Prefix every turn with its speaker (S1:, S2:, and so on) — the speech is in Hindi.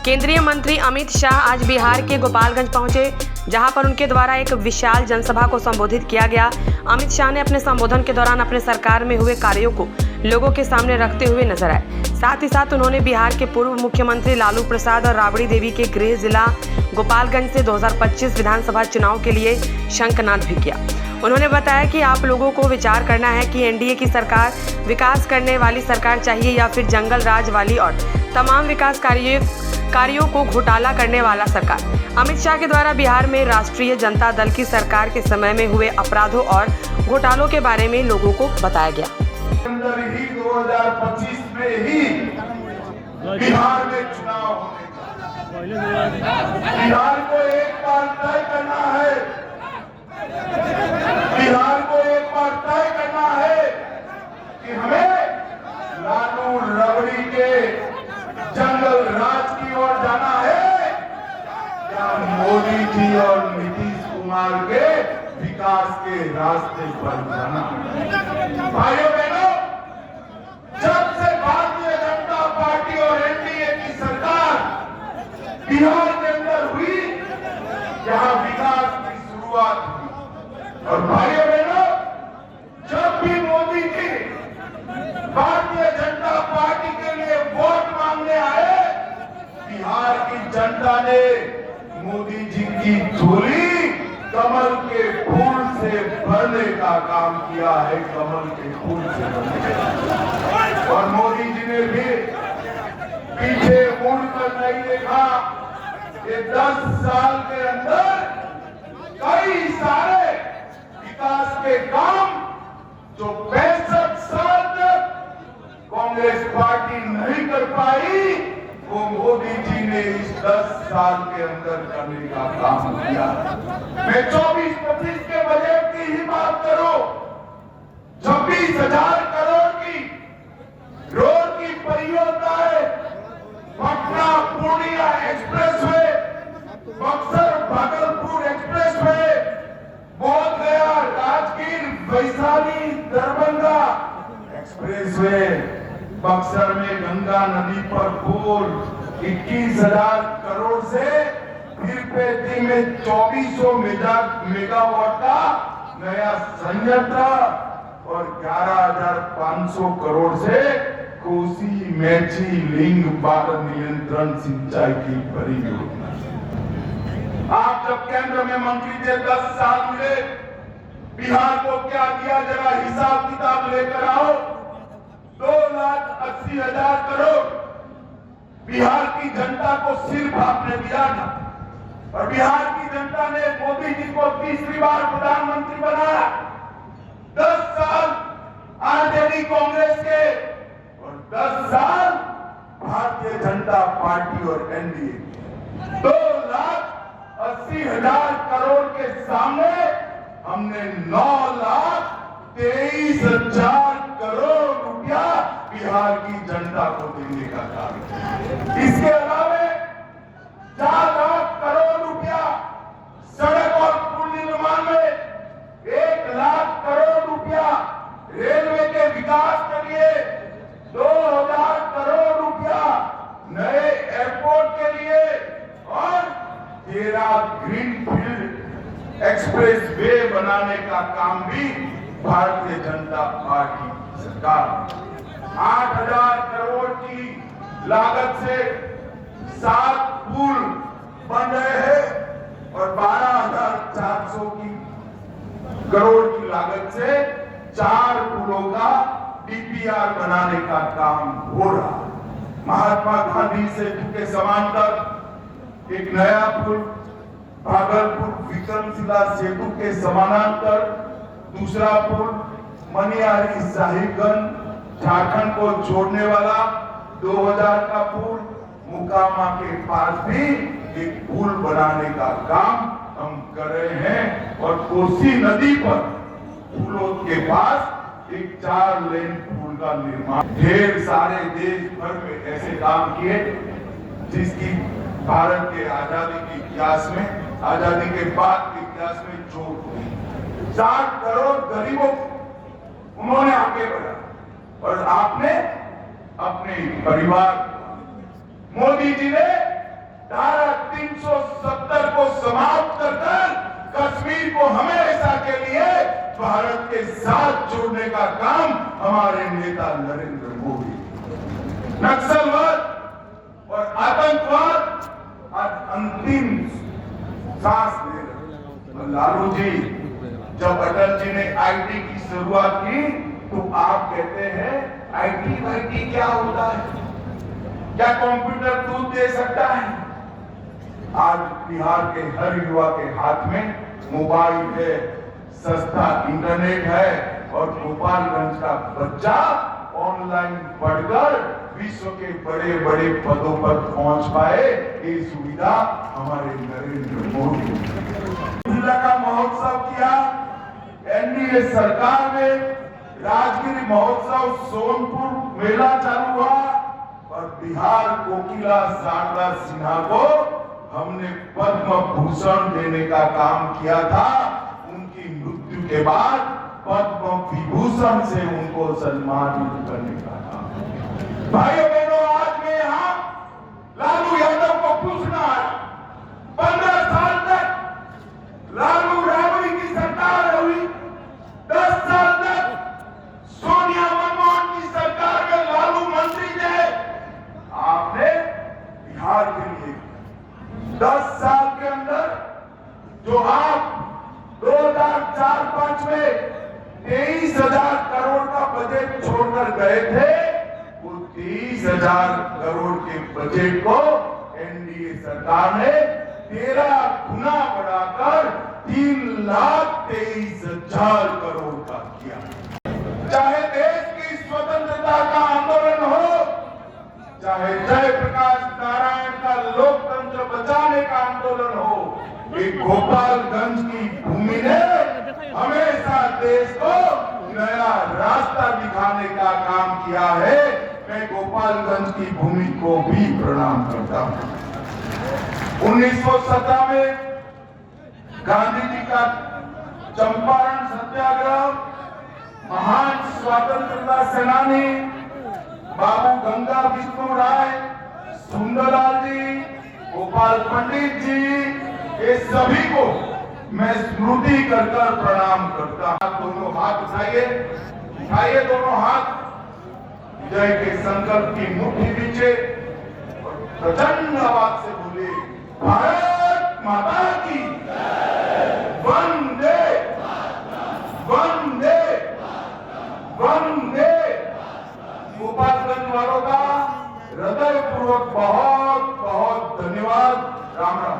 S1: केंद्रीय मंत्री अमित शाह आज बिहार के गोपालगंज पहुंचे, जहां पर उनके द्वारा एक विशाल जनसभा को संबोधित किया गया। अमित शाह ने अपने संबोधन के दौरान अपने सरकार में हुए कार्यों को लोगों के सामने रखते हुए नजर आए। साथ ही साथ उन्होंने बिहार के पूर्व मुख्यमंत्री लालू प्रसाद और राबड़ी देवी के गृह जिला गोपालगंज से 2025 विधानसभा चुनाव के लिए शंखनाद भी किया। उन्होंने बताया कि आप लोगों को विचार करना है कि एनडीए की सरकार विकास करने वाली सरकार चाहिए या फिर जंगल राज वाली और तमाम विकास कार्यों को घोटाला करने वाला सरकार। अमित शाह के द्वारा बिहार में राष्ट्रीय जनता दल की सरकार के समय में हुए अपराधों और घोटालों के बारे में लोगों को बताया गया।
S2: 2025 में ही बिहार में चुनाव होने का, बिहार को एक बार तय करना है, बिहार को एक बार तय करना है कि हमें लालू रबड़ी के जंगल राज की ओर जाना है या मोदी जी और नीतीश कुमार के विकास के रास्ते पर जाना है। भाइयों बहनों, जब से भारतीय जनता पार्टी और एनडीए की सरकार बिहार के अंदर हुई, यहाँ विकास की शुरुआत हुई। और भाइयों बहनों, जब भी मोदी जी भारतीय जनता पार्टी के लिए वोट मांगने आए, बिहार की जनता ने मोदी जी की झोली कमल के फूल से भरने का काम किया है, कमल के फूल से भरने। और मोदी जी ने भी पीछे मुड़कर नहीं देखा। ये 10 साल के अंदर कई सारे विकास के काम जो 65 साल तक कांग्रेस पार्टी नहीं कर पाई, वो मोदी जी ने इस 10 साल के अंदर करने का काम किया। मैं 24-25 के बजट की ही बात करूं, 26,000 करोड़ की रोड की परियोजनाएं, पटना पूर्णिया एक्सप्रेसवे, बक्सर भागलपुर एक्सप्रेसवे, बोध गया राजगीर वैशाली दरभंगा एक्सप्रेसवे, बक्सर में गंगा नदी पर पुल 21,000 करोड़ से फिर पेटी में 2400 मेगावाट का नया संयंत्र और 11,500 करोड़ से कोसी मेची लिंग बाढ़ नियंत्रण सिंचाई की परियोजना। आप जब केंद्र में मंत्री थे 10 साल मिले, बिहार को क्या दिया, जरा हिसाब किताब लेकर आओ। 2,80,000 करोड़ बिहार की जनता को सिर्फ आपने दिया था, और बिहार की जनता ने मोदी जी को तीसरी बार प्रधानमंत्री बनाया। 10 साल आरजेडी कांग्रेस के और 10 साल भारतीय जनता पार्टी और एनडीए। 2,80,000 करोड़ के सामने हमने 9,23,000 करोड़ रुपया बिहार की जनता को देने का काम किया। इसके अलावा 4 लाख करोड़ रुपया सड़क और पुल निर्माण में, 1 लाख करोड़ रुपया रेलवे के विकास के लिए, 2,000 करोड़ रुपया नए एयरपोर्ट के लिए और 13 ग्रीनफील्ड एक्सप्रेस वे बनाने का काम भी भारतीय जनता पार्टी सरकार। 8,000 करोड़ की लागत से 7 पुल बन रहे हैं और 12,400 करोड़ की लागत से 4 पुलों का डीपीआर बनाने का काम हो रहा है। महात्मा गांधी सेतु के समांतर एक नया पुल, भागलपुर विक्रमशिला सेतु के समानांतर दूसरा पुल, मनियारी साहिबगंज झारखंड को जोड़ने वाला 2000 का पुल, मुकामा के पास भी एक पुल बनाने का काम हम कर रहे हैं। और कोसी नदी पर पुलों के पास एक 4 लेन पुल का निर्माण। ढेर सारे देश भर में ऐसे काम किए जिसकी भारत के आजादी के इतिहास में, आजादी के बाद के इतिहास में जोड़ हुई। 60 करोड़ गरीबों उन्होंने आगे बढ़ा और आपने अपने परिवार, मोदी जी ने 370 को समाप्त कर कश्मीर को हमेशा के लिए भारत के साथ जोड़ने का काम हमारे नेता नरेंद्र मोदी। नक्सलवाद और आतंकवाद आज अंतिम सांस ले रहे। लालू जी, जब अटल जी ने आईटी की शुरुआत की तो आप कहते हैं आईटी वाईटी क्या होता है, क्या कंप्यूटर दूध दे सकता है? आज बिहार के हर युवा के हाथ में मोबाइल है, सस्ता इंटरनेट है और गोपालगंज का बच्चा ऑनलाइन पढ़कर विश्व के बड़े बड़े पदों पर पहुंच पाए, ये सुविधा हमारे नरेंद्र मोदी जिला का महोत्सव किया। एनडीए सरकार में राजगिरी महोत्सव सोनपुर मेला चालू हुआ और बिहार कोकिला शारदा सिन्हा को हमने पद्म भूषण देने का काम किया था। उनकी मृत्यु के बाद पद्म विभूषण से उनको सम्मानित करने का काम। भाइयों बहनों, आज मैं यहाँ लालू यादव को पूछना है, 15 साल तक लालू राबड़ी की सरकार हुई, 10 साल तक सोनिया मनमोहन की सरकार में लालू मंत्री थे। आपने बिहार के लिए 10 साल के अंदर जो आप 2004-05 में 23,000 करोड़ का बजट छोड़कर गए थे, वो 23,000 करोड़ के बजट को एनडीए सरकार ने 13 गुना बढ़ाकर 3,23,000 करोड़ का किया। चाहे देश की स्वतंत्रता का आंदोलन हो, चाहे जयप्रकाश नारायण का लोकतंत्र बचाने का आंदोलन हो, एक गोपालगंज की भूमि ने हमेशा देश को नया रास्ता दिखाने का काम किया है। मैं गोपालगंज की भूमि को भी प्रणाम करता हूं। 1917 में गांधी जी का चंपारण सत्याग्रह, महान स्वतंत्रता सेनानी बाबू गंगा विष्णु राय, सुंदरलाल जी, गोपाल पंडित जी, ये सभी को मैं स्मृति कर प्रणाम करता हूं। दोनों हाथ उठाइए, उठाइए दोनों हाथ, जय के संकल्प की मुट्ठी पीछे और प्रचंड आवाज से बोले, भारत माता की वंदे वंदे वंदे। गोपालगंज वालों का हृदय पूर्वक बहुत बहुत धन्यवाद। राम राम।